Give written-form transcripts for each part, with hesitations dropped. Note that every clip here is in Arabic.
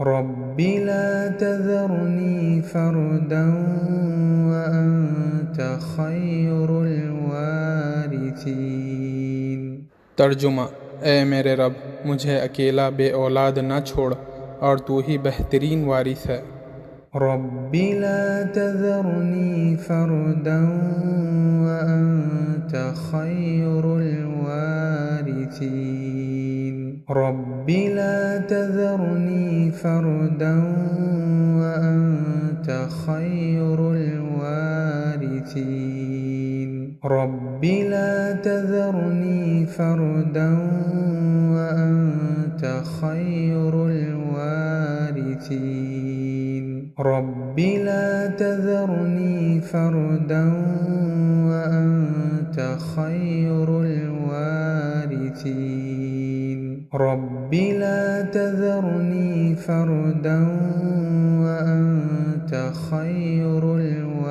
رب لا تذرني فردا وأنت خير الوارثين। तर्जुमा, ए मेरे रब, मुझे अकेला बे औलाद न छोड़ और तू ही बेहतरीन वारिस है। رب لا تذرني فردا وأنت خير الوارثين. رب لا تذرني فردا وأنت خير الوارثين. رب لا تذرني فردا وأنت خير الوارثين. رب لا تذرني فردا وأنت خير الوارثين. رب لا تذرني فردا وأنت خير الوارثين.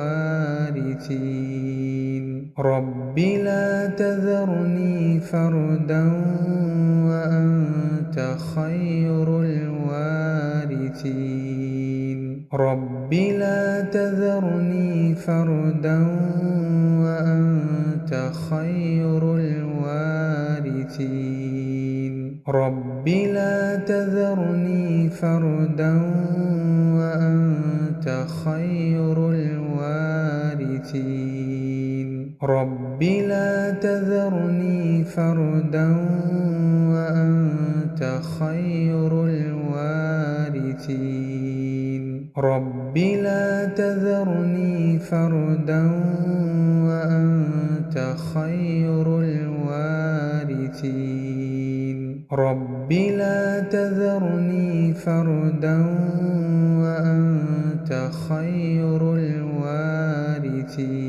رب لا تذرني فردا وأنت خير الوارثين. رب لا تذرني فردا وأنت خير الوارثين. رب لا تذرني فردا وأنت خير الوارثين. رب لا تذرني فردا وأنت خير الوارثين. رب لا تذرني فردا وأنت خير الوارثين. رب لا تذرني فردا وأنت خير الوارثين.